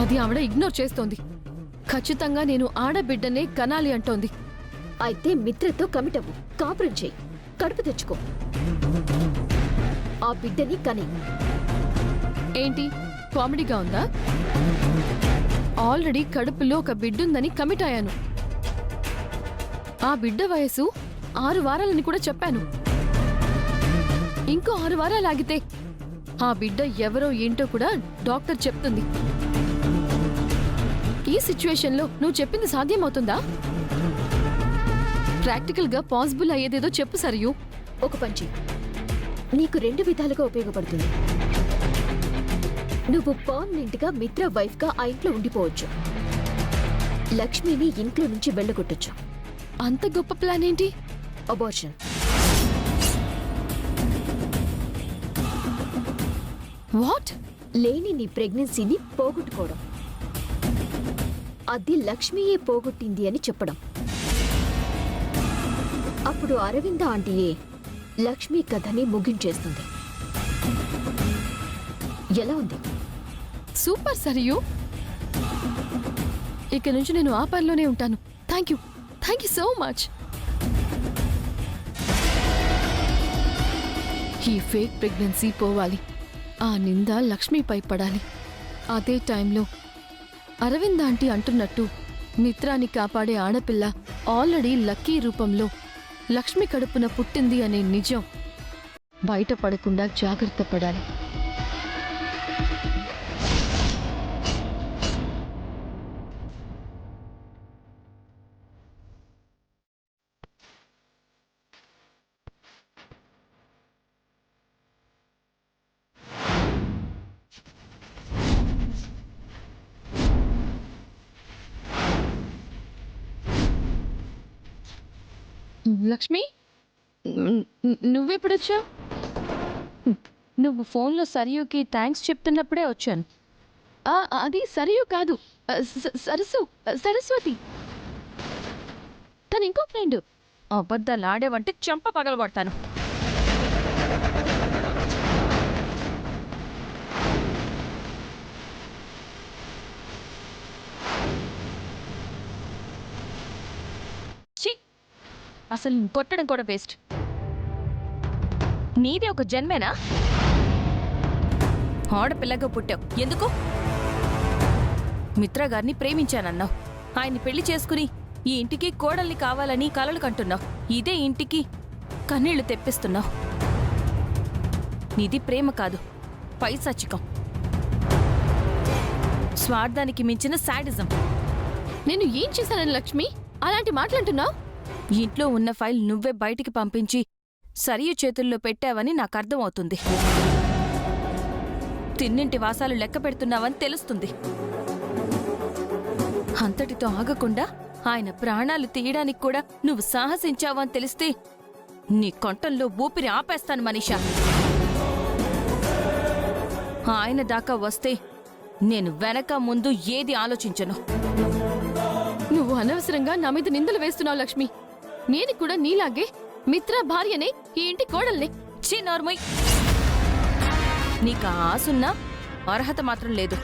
అది ఆవిడ ఇగ్నోర్ చేస్తోంది. ఖచ్చితంగా నేను ఆడబిడ్డనే కనాలి అంటోంది. అయితే మిత్రతో కమిట్ అవ్వు, కాపురం చేయి, కడుపు తెచ్చుకో, ఆ బిడ్డని కనే. ఏంటి కామెడీగా ఉందా? ఆల్రెడీ కడుపులో ఒక బిడ్డుందని కమిట్ అయ్యాను. ఆ బిడ్డ వయసు 6 వారాలని కూడా చెప్పాను. ఇంకో 6 వారాలు ఆగితే ఆ బిడ్డ ఎవరో ఏంటో కూడా డాక్టర్ చెప్తుంది. ఈ సిచ్యువేషన్లో నువ్వు చెప్పింది సాధ్యమవుతుందా? ప్రాక్టికల్ గా పాసిబుల్ అయ్యేదేదో చెప్పు సరియు. ఒక పంచి నీకు 2 విధాలుగా ఉపయోగపడుతుంది. నువ్వు పర్మనెంట్ గా మిత్ర వైఫ్ గా ఆ ఇంట్లో ఉండిపోవచ్చు, లక్ష్మిని ఇంట్లో నుంచి వెళ్ళగొట్టొచ్చు. అంత గొప్ప ప్లాన్ ఏంటి? అబార్షన్. వాట్? లేని నీ ప్రెగ్నెన్సీని పోగొట్టుకోవడం, అది లక్ష్మియే పోగొట్టింది అని చెప్పడం. అప్పుడు అరవింద ఆంటీయే లక్ష్మి కథని ముగించేస్తుంది. ఎలా ఉంది? సూపర్ సరియు. ఇక నుంచి నేను ఆ పనిలోనే ఉంటాను. Thank you so much. ఈ ఫేక్ ప్రెగ్నెన్సీ పోవాలి, ఆ నింద లక్ష్మిపై పడాలి. అదే టైంలో అరవింద్ ఆంటీ అంటున్నట్టు మిత్రాన్ని కాపాడే ఆడపిల్ల ఆల్రెడీ లక్కీ రూపంలో లక్ష్మి కడుపున పుట్టింది అనే నిజం బయటపడకుండా జాగ్రత్త పడాలి. లక్ష్మి, నువ్వెప్పుడొచ్చావు? నువ్వు ఫోన్లో సరియుకి థ్యాంక్స్ చెప్తున్నప్పుడే వచ్చాను. అది సరియు కాదు, సరస్వతి. తను ఇంకో ఫ్రెండ్. అబద్ధాలు ఆడేవంటే చెంప పగలగొడతాను. అసలు కొట్టడం కూడా వేస్ట్. నీది ఒక జన్మేనా? ఆడపిల్లగా పుట్టావు. ఎందుకు? మిత్ర గారిని ప్రేమించానన్నావు, ఆయన్ని పెళ్లి చేసుకుని ఈ ఇంటికి కోడల్ని కావాలని కలలు కంటున్నావు, ఇదే ఇంటికి కన్నీళ్లు తెప్పిస్తున్నావు. నీది ప్రేమ కాదు, పైశాచికం, స్వార్థానికి మించిన శాడిజం. నేను ఏం చేశానని లక్ష్మి అలాంటి మాట్లాడుతున్నావు? ఇంట్లో ఉన్న ఫైల్ నువ్వే బయటికి పంపించి సరియు చేతుల్లో పెట్టావని నాకు అర్థమవుతుంది. తిన్నింటి వాసాలు లెక్క పెడుతున్నావని తెలుస్తుంది. అంతటితో ఆగకుండా ఆయన ప్రాణాలు తీయడానికి కూడా నువ్వు సాహసించావని తెలిస్తే నీ కంఠంలో ఊపిరి ఆపేస్తాను మనీషా. ఆయన దాకా వస్తే నేను వెనక ముందు ఏది ఆలోచించను. నువ్వు అనవసరంగా నా మీద నిందలు వేస్తున్నావు లక్ష్మి. నేను కూడా నీలాగే మిత్ర భార్యనే, ఈ ఇంటి కోడల్ని. నోర్మయ్, నీకు ఆసున్నా అర్హత మాత్రం లేదు.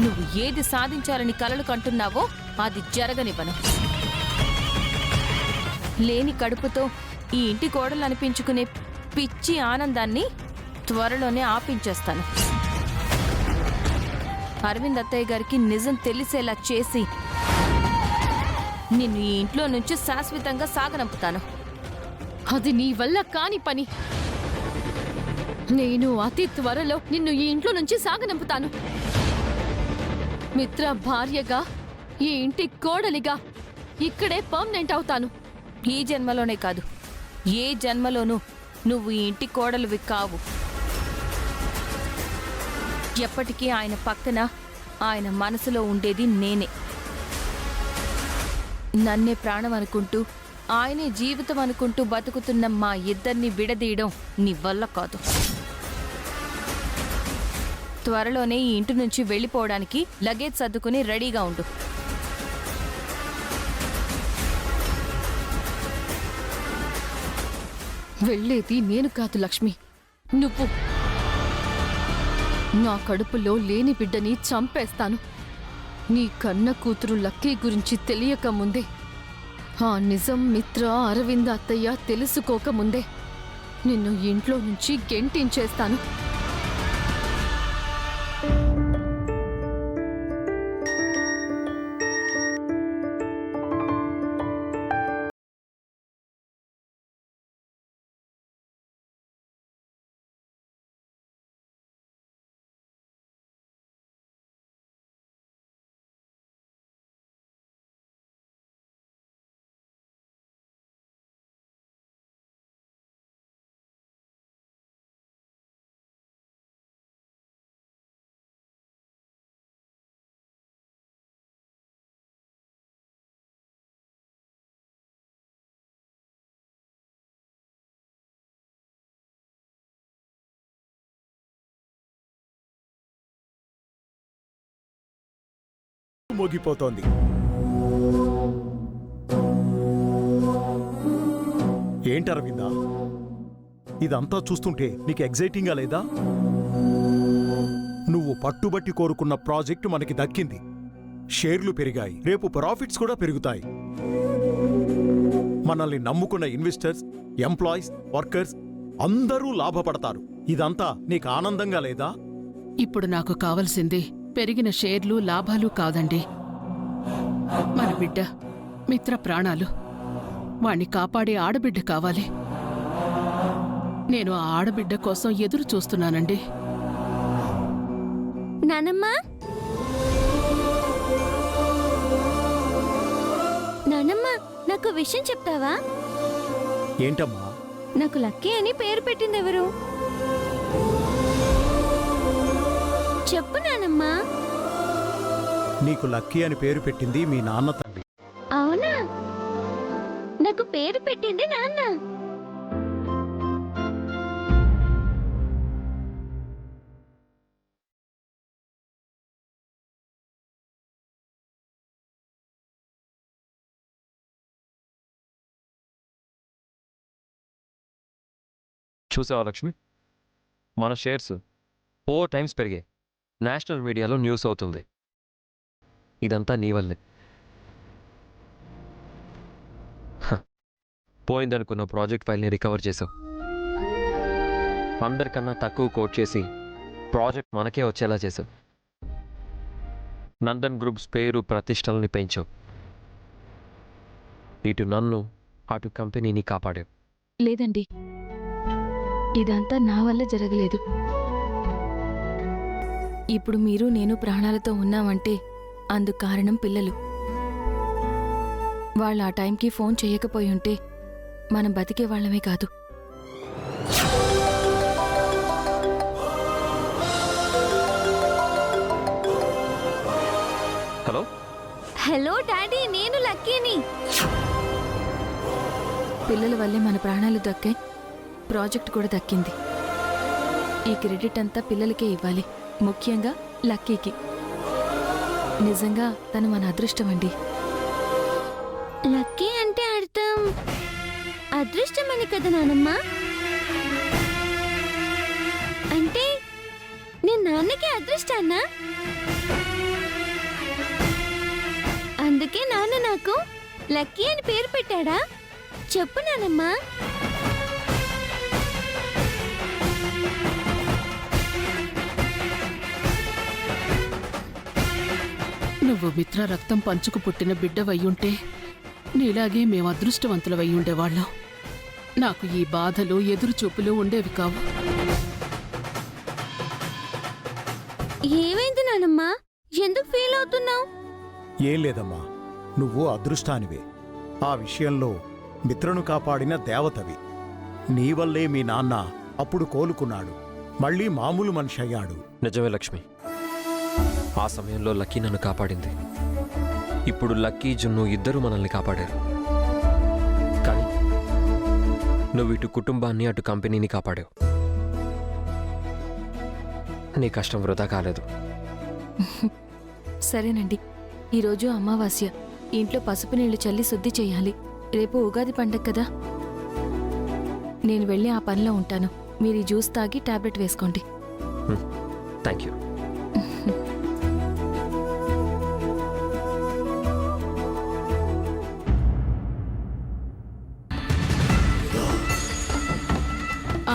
నువ్వు ఏది సాధించాలని కలలు కంటున్నావో అది జరగనివ్వను. లేని కడుపుతో ఈ ఇంటి కోడలు అనిపించుకునే పిచ్చి ఆనందాన్ని త్వరలోనే ఆపించేస్తాను. అరవింద్ అత్తయ్య గారికి నిజం తెలిసేలా చేసి నిన్ను ఈ ఇంట్లో నుంచి శాశ్వతంగా సాగనంపుతాను. అది నీ వల్ల కాని పని. నేను అతి త్వరలో నిన్ను ఈ ఇంట్లో నుంచి సాగనంపుతాను. మిత్ర భార్యగా, ఈ ఇంటి కోడలిగా ఇక్కడే పర్మనెంట్ అవుతాను. ఈ జన్మలోనే కాదు, ఏ జన్మలోనూ నువ్వు ఈ ఇంటి కోడలివి కావు. ఎప్పటికీ ఆయన పక్కన, ఆయన మనసులో ఉండేది నేనే. నన్నే ప్రాణం అనుకుంటూ, ఆయనే జీవితం అనుకుంటూ బతుకుతున్న మా ఇద్దరిని విడదీయడం నీ వల్ల కాదు. త్వరలోనే ఈ ఇంటి నుంచి వెళ్ళిపోవడానికి లగేజ్ సర్దుకుని రెడీగా ఉండు. వెళ్ళేది నేను కాదు లక్ష్మి, నువ్వు. నా కడుపులో లేని బిడ్డని చంపేస్తాను. నీ కన్న కూతురు లక్కీ గురించి తెలియక ముందే, ఆ నిజం మిత్ర అరవింద అత్తయ్య తెలుసుకోకముందే నిన్ను ఇంట్లో నుంచి గెంటించేస్తాను. మోగిపోతోంది. ఏంటి అరవిందా, ఇదంతా చూస్తుంటే నీకు ఎగ్జైటింగ్గా లేదా? నువ్వు పట్టుబట్టి కోరుకున్న ప్రాజెక్టు మనకి దక్కింది. షేర్లు పెరిగాయి, రేపు ప్రాఫిట్స్ కూడా పెరుగుతాయి. మనల్ని నమ్ముకున్న ఇన్వెస్టర్స్, ఎంప్లాయీస్, వర్కర్స్ అందరూ లాభపడతారు. ఇదంతా నీకు ఆనందంగా లేదా? ఇప్పుడు నాకు కావలసింది పెరిగిన షేర్లు, లాభాలు కాదండి. మన బిడ్డ, మిత్ర ప్రాణాలు. వాణ్ణి కాపాడే ఆడబిడ్డ కావాలి. నేను ఆ ఆడబిడ్డ కోసం ఎదురు చూస్తున్నానండి. నానమ్మా, నానమ్మా, నాకు విషయం చెప్తావా? ఏంటమ్మా? నాకు లక్కీ అని పేరు పెట్టింది ఎవరు? చెప్పు నానమ్మా. నీకు లక్కీ అని పేరు పెట్టింది మీ నాన్న తండ్రి. అవునా? నాకు పేరు పెట్టింది నాన్న. చూసావా లక్ష్మి, మన షేర్స్ 4 times పెరిగాయి. నేషనల్ మీడియాలో న్యూస్ అవుతుంది. ఇదంతా నీ వల్లే. పోయిందనుకున్న ప్రాజెక్ట్ ఫైల్ని రికవర్ చేసావు. అందరికన్నా తక్కువ కోట్ చేసి ప్రాజెక్ట్ మనకే వచ్చేలా చేసావు. నందన్ గ్రూప్స్ పేరు ప్రతిష్టలని పెంచావు. ఇటు నన్ను, అటు కంపెనీని కాపాడావు. లేదండి, ఇదంతా నా వల్ల జరగలేదు. ఇప్పుడు మీరు నేను ప్రాణాలతో ఉన్నామంటే అందుకు కారణం పిల్లలు. వాళ్ళు ఆ టైంకి ఫోన్ చేయకపోయి ఉంటే మనం బతికే వాళ్ళమే కాదు. హలో హలో డాడీ, నేను లక్కీని. పిల్లల వల్లే మన ప్రాణాలు దక్కాయి, ప్రాజెక్ట్ కూడా దక్కింది. ఈ క్రెడిట్ అంతా పిల్లలకే ఇవ్వాలి, ముఖ్యంగా లక్కీకి. నిజంగా తను మన అదృష్టం అండి. లక్కీ అంటే అర్థం అదృష్టం అని కదా నానమ్మా? అంటే నేను నాన్నకి అదృష్టాన్నా? అందుకే నాన్న నాకు లక్కీ అని పేరు పెట్టాడా? చెప్పు నానమ్మా. నువ్వు మిత్ర రక్తం పంచుకు పుట్టిన బిడ్డవయ్యుంటే నీలాగే మేం అదృష్టవంతులవయ్యుండేవాళ్ళం. నాకు ఈ బాధలు, ఎదురుచూపులు ఉండేవి కావు. ఏమైంది నానమ్మా? ఎందుకు ఫీల్ అవుతున్నావు? ఏం లేదమ్మా, నువ్వు అదృష్టానివే. ఆ విషయంలో మిత్రను కాపాడిన దేవతవి. నీ వల్లే మీ నాన్న అప్పుడు కోలుకున్నాడు, మళ్ళీ మామూలు మనిషి అయ్యాడు. నిజమే లక్ష్మి, ఆ సమయంలో లక్కీ నన్ను కాపాడింది. ఇప్పుడు లక్కీ, జున్ను ఇద్దరూ మనల్ని కాపాడారు. కానీ నువ్వు ఇటు కుటుంబాన్ని, అటు కంపెనీని కాపాడావు. నీ కష్టం వృధా కాలేదు. సరేనండి, ఈరోజు అమావాస్య, ఇంట్లో పసుపు నీళ్లు చల్లి శుద్ధి చెయ్యాలి. రేపు ఉగాది పండగ కదా. నేను వెళ్ళి ఆ పనిలో ఉంటాను. మీరు ఈ జ్యూస్ తాగి టాబ్లెట్ వేసుకోండి. Thank you.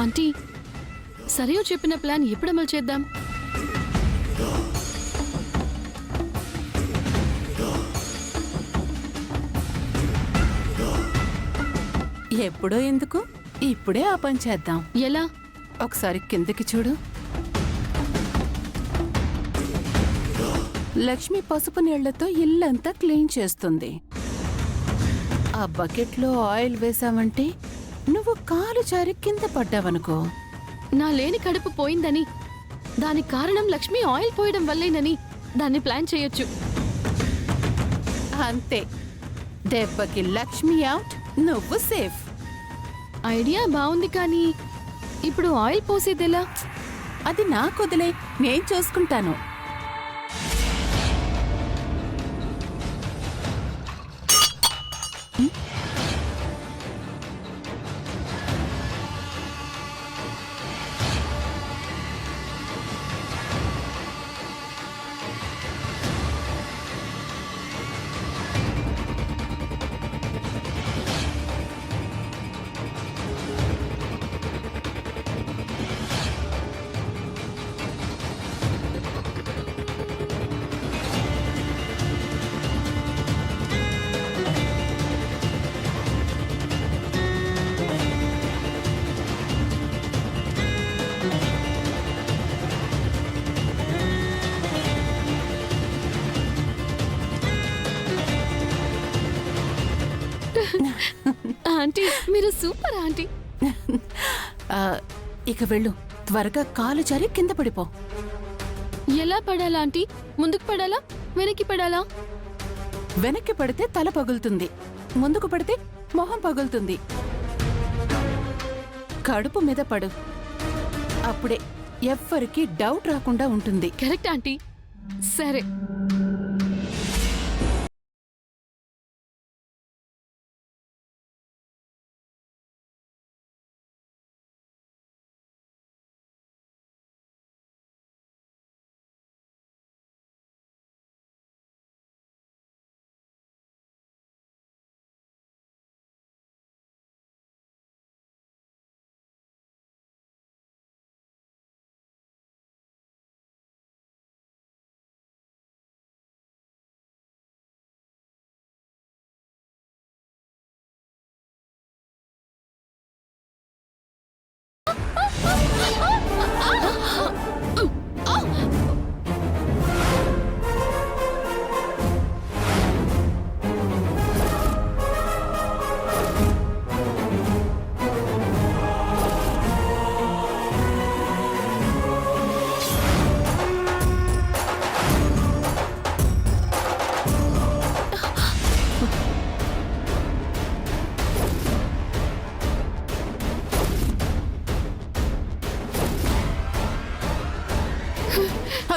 ఆంటీ సరియు చెప్పిన ప్లాన్ ఎప్పుడు అమలు చేద్దాం? ఎప్పుడో ఎందుకు, ఇప్పుడే ఆ పని చేద్దాం. ఎలా? ఒకసారి కిందకి చూడు. లక్ష్మి పసుపు నీళ్లతో ఇల్లంతా క్లీన్ చేస్తుంది. ఆ బకెట్లో ఆయిల్ వేసావంటే నువ్వు కాలు జారి కింద పడ్డావనుకో, నా లేని కడుపు పోయిందని, దానికి కారణం లక్ష్మి ఆయిల్ పోయడం వల్లేనని దాన్ని ప్లాన్ చేయొచ్చు. అంతే. దెబ్బకి లక్ష్మి అవుట్, నువ్వు సేఫ్. ఐడియా బాగుంది, కానీ ఇప్పుడు ఆయిల్ పోసేదెలా? అది నాకు వదిలే, నేను చూసుకుంటాను. ఆంటీ మీరు సూపర్ ఆంటీ. ఆ, ఇక వెళ్ళు, త్వరగా కాలు జారి కింద పడిపో. ఎలా పడాలా ఆంటీ? ముందుకు పడాలా, వెనక్కి పడాలా? వెనక్కి పడితే తల పగులుతుంది, ముందుకు పడితే మొహం పగులుతుంది. కడుపు మీద పడు, అప్పుడే ఎవ్వరికీ డౌట్ రాకుండా ఉంటుంది. Correct aunty. సరే.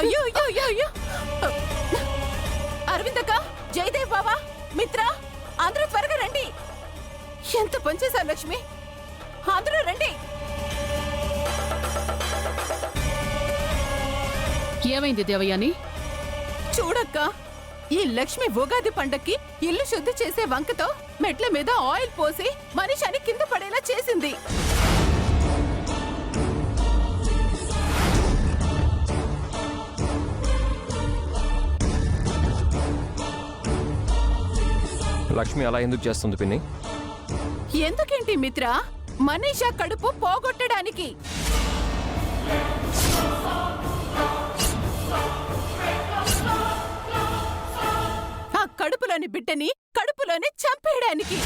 అయ్యో అయ్యో అయ్యో అయ్యో! అరవిందక్క, జయదేవ్ బాబా, మిత్ర, అందరూ త్వరగా రండి. ఎంత పనిచేశారు లక్ష్మి, అందరూ రండి. ఏమైంది దేవయాని? చూడక్క, ఈ లక్ష్మి ఉగాది పండక్కి ఇల్లు శుద్ధి చేసే వంకతో మెట్ల మీద ఆయిల్ పోసి మనిషిని కింద పడేలా చేసింది. లక్ష్మి అలా ఎందుకు చేస్తుంది పిన్ని? ఎందుకేంటి మిత్ర, మనీషా కడుపు పోగొట్టడానికి. ఆ కడుపులోని బిడ్డని కడుపులోనే చంపేయడానికి.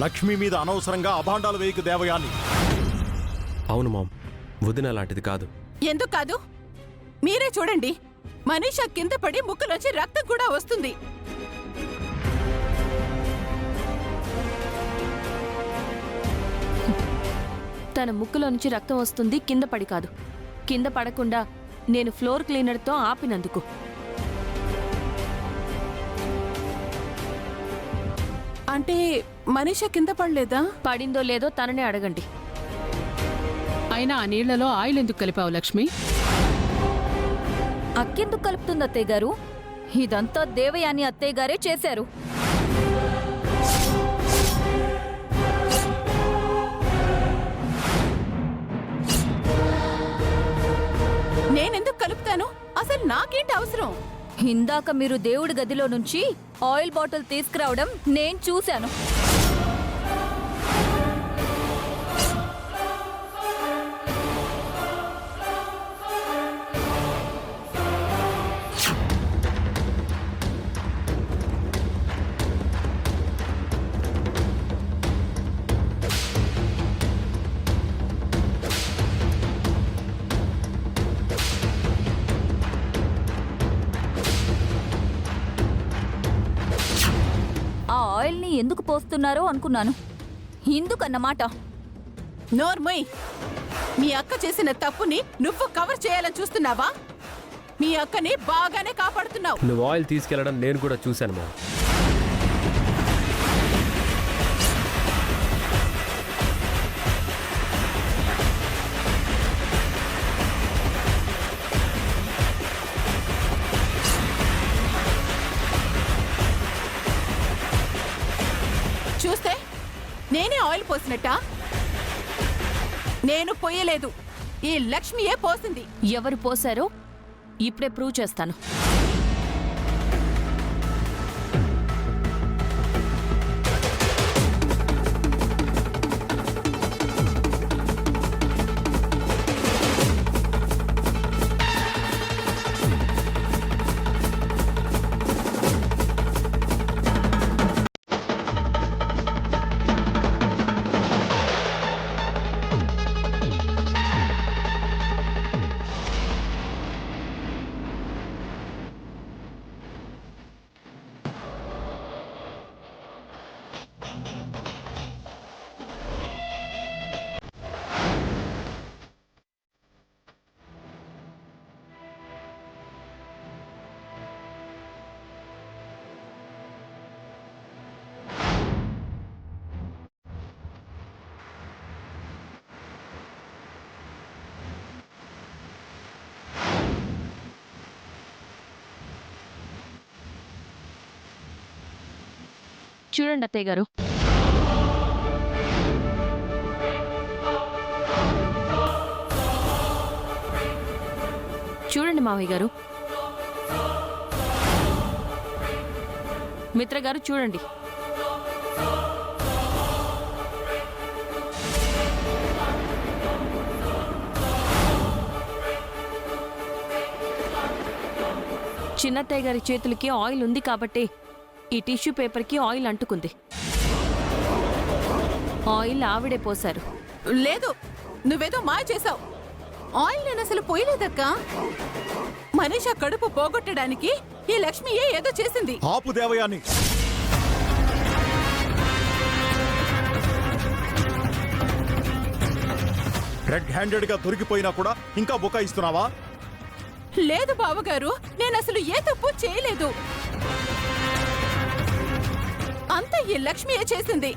లక్ష్మి మీద అనవసరంగా అభాండాలు వేయకు దేవయాని. అవును మామ్, వదిన లాంటిది కాదు. ఎందుకు కాదు? మీరే చూడండి, మనీషా కింద పడి ముక్కులోంచి రక్తం కూడా వస్తుంది. తన ముక్కులో నుంచి రక్తం వస్తుంది కింద పడి కాదు. కింద పడకుండా నేను ఫ్లోర్ క్లీనర్తో ఆపినందుకు. అంటే మనీషా కింద పడలేదా? పడిందో లేదో తననే అడగండి. అయినా ఆ నీళ్లలో ఆయిల్ ఎందుకు కలిపావు లక్ష్మి? అక్కెందుకు కలుపుతుంది అత్తయ్య గారు? ఇదంతా దేవయాని అత్తయ్య గారే చేశారు. నేనెందుకు కలుపుతాను? అసలు నాకేంటి అవసరం? ఇందాక మీరు దేవుడి గదిలో నుంచి ఆయిల్ బాటిల్ తీసుకురావడం నేను చూశాను. ఆ ఆయిల్ని ఎందుకు పోస్తున్నారో అనుకున్నాను. ఇందుకన్నమాట. నోర్మయ్, మీ అక్క చేసిన తప్పుని నువ్వు కవర్ చేయాలని చూస్తున్నావా? మీ అక్కని బాగానే కాపాడుతున్నావు. నువ్వు ఆయిల్ తీసుకెళ్లడం నేను కూడా చూశాను మా. చూస్తే నేనే ఆయిల్ పోసినట్టా? నేను పోయలేదు, ఈ లక్ష్మియే పోసింది. ఎవరు పోశారో ఇప్పుడే ప్రూవ్ చేస్తాను. చూడండి అత్తయ్య గారు. చూడండి మావయ్య గారు. మిత్ర గారు చూడండి. చిన్నత్తయ్య గారి చేతులకి ఆయిల్ ఉంది కాబట్టి ఈ టిష్యూ పేపర్కి ఆయిల్ అంటుకుంది. ఆయిల్ ఆవిడే పోశారు. లేదు, నువ్వేదో మాయ చేసావు. ఆయిల్ నేను అసలు పోయలేదక్క. మనీషా కడుపు పోగొట్టడానికి ఈ లక్ష్మియే ఏదో చేసింది. ఆపు దేవయాని. రెడ్ హ్యాండెడ్ గా దొరికిపోయినా కూడా ఇంకా బుకాయిస్తున్నావా? లేదు బావగారు, నేను అసలు ఏ తప్పు చేయలేదు. అంతా ఈ లక్ష్మియే చేసింది.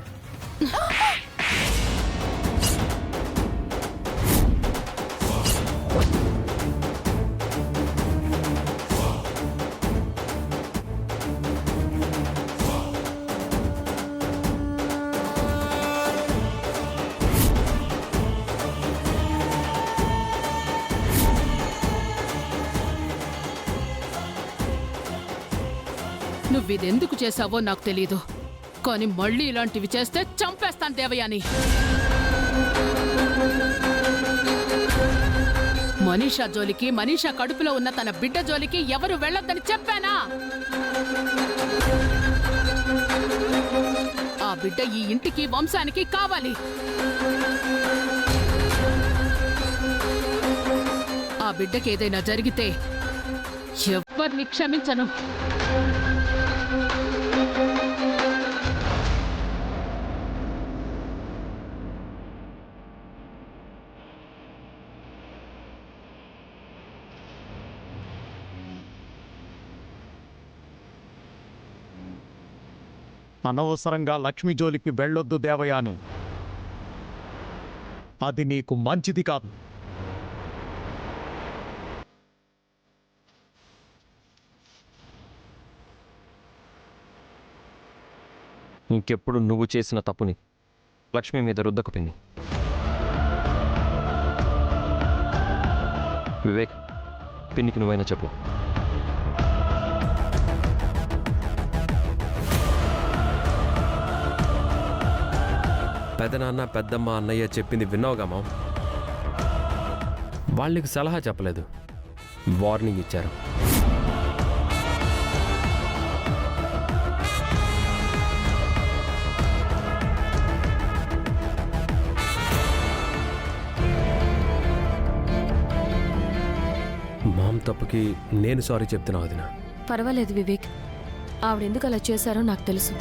నువ్విదెందుకు చేశావో నాకు తెలీదు, కానీ మళ్ళీ ఇలాంటివి చేస్తే చంపేస్తాను దేవయాని. మనీషా జోలికి, మనీషా కడుపులో ఉన్న తన బిడ్డ జోలికి ఎవరు వెళ్ళొద్దని చెప్పానా? ఆ బిడ్డ ఈ ఇంటికి, వంశానికి కావాలి. ఆ బిడ్డకి ఏదైనా జరిగితే ఎవరిని క్షమించను. అనవసరంగా లక్ష్మి జోలికి వెళ్ళొద్దు దేవయాని. అది నీకు మంచిది కాదు. ఇంకెప్పుడు నువ్వు చేసిన తప్పుని లక్ష్మి మీద రుద్దకు పిన్ని. వివేక్, పిన్నికి నువ్వైనా చెప్పు. పెదనాన్న పెద్దమ్మ అన్నయ్య చెప్పింది విన్నావుగా మామ్. వాళ్ళకి సలహా చెప్పలేదు, వార్నింగ్ ఇచ్చారు. మామ్ తప్పుకి నేను సారీ చెప్తున్నా వదినా. పర్వాలేదు వివేక్, ఆవిడెందుకు అలా చేశారో నాకు తెలుసు.